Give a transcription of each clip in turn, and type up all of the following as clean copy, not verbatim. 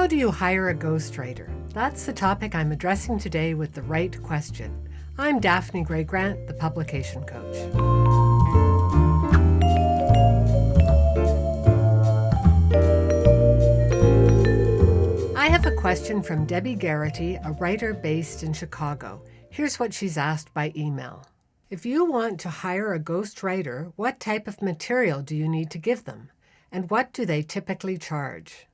How do you hire a ghostwriter? That's the topic I'm addressing today with the right question. I'm Daphne Gray Grant, the publication coach. I have a question from Debbie Garrity, a writer based in Chicago. Here's what she's asked by email. If you want to hire a ghostwriter, what type of material do you need to give them? And what do they typically charge?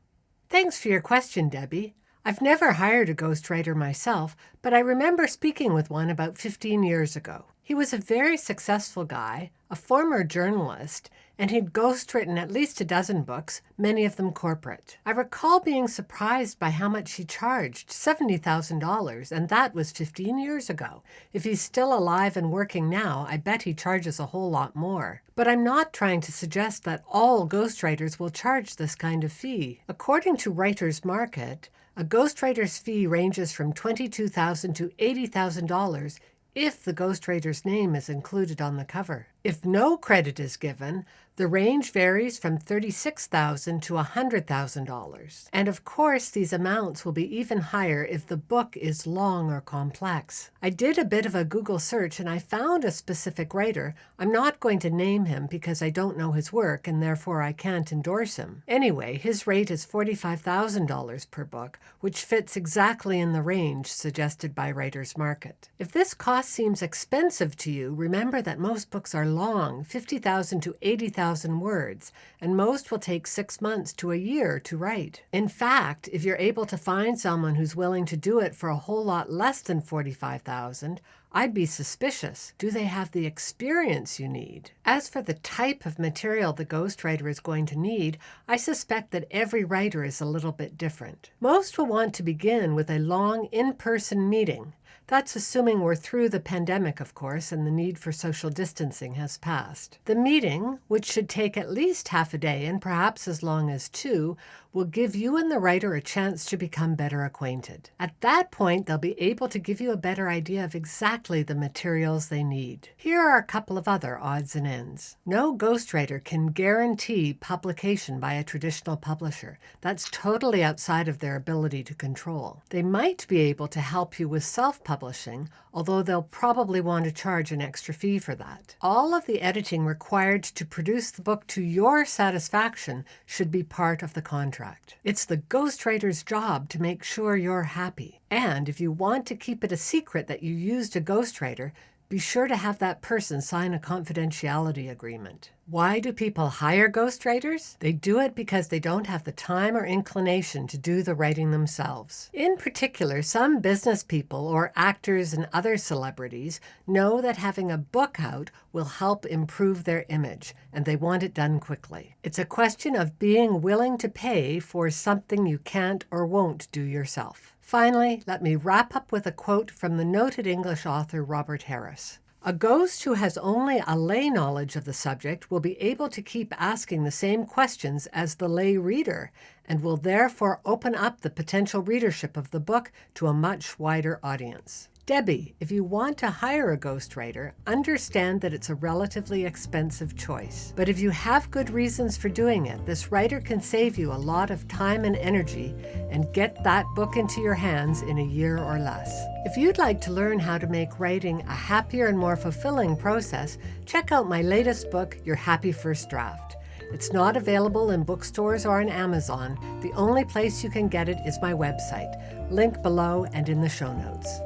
Thanks for your question, Debbie. I've never hired a ghostwriter myself, but I remember speaking with one about 15 years ago. He was a very successful guy, a former journalist, and he'd ghostwritten at least a dozen books, many of them corporate. I recall being surprised by how much he charged, $70,000, and that was 15 years ago. If he's still alive and working now, I bet he charges a whole lot more. But I'm not trying to suggest that all ghostwriters will charge this kind of fee. According to Writer's Market, a ghostwriter's fee ranges from $22,000 to $80,000 if the ghostwriter's name is included on the cover. If no credit is given, the range varies from $36,000 to $100,000. And of course, these amounts will be even higher if the book is long or complex. I did a bit of a Google search and I found a specific writer. I'm not going to name him because I don't know his work and therefore I can't endorse him. Anyway, his rate is $45,000 per book, which fits exactly in the range suggested by Writer's Market. If this cost seems expensive to you, remember that most books are long, 50,000 to 80,000 words, and most will take 6 months to a year to write. In fact, if you're able to find someone who's willing to do it for a whole lot less than $45,000, I'd be suspicious. Do they have the experience you need? As for the type of material the ghostwriter is going to need, I suspect that every writer is a little bit different. Most will want to begin with a long in-person meeting. That's assuming we're through the pandemic, of course, and the need for social distancing has passed. The meeting, which should take at least half a day and perhaps as long as 2, will give you and the writer a chance to become better acquainted. At that point, they'll be able to give you a better idea of exactly the materials they need. Here are a couple of other odds and ends. No ghostwriter can guarantee publication by a traditional publisher. That's totally outside of their ability to control. They might be able to help you with self-publishing, although they'll probably want to charge an extra fee for that. All of the editing required to produce the book to your satisfaction should be part of the contract. It's the ghostwriter's job to make sure you're happy. And if you want to keep it a secret that you used a ghostwriter, be sure to have that person sign a confidentiality agreement. Why do people hire ghostwriters? They do it because they don't have the time or inclination to do the writing themselves. In particular, some business people or actors and other celebrities know that having a book out will help improve their image, and they want it done quickly. It's a question of being willing to pay for something you can't or won't do yourself. Finally, let me wrap up with a quote from the noted English author Robert Harris. A ghost who has only a lay knowledge of the subject will be able to keep asking the same questions as the lay reader and will therefore open up the potential readership of the book to a much wider audience. Debbie, if you want to hire a ghostwriter, understand that it's a relatively expensive choice. But if you have good reasons for doing it, this writer can save you a lot of time and energy and get that book into your hands in a year or less. If you'd like to learn how to make writing a happier and more fulfilling process, check out my latest book, Your Happy First Draft. It's not available in bookstores or on Amazon. The only place you can get it is my website. Link below and in the show notes.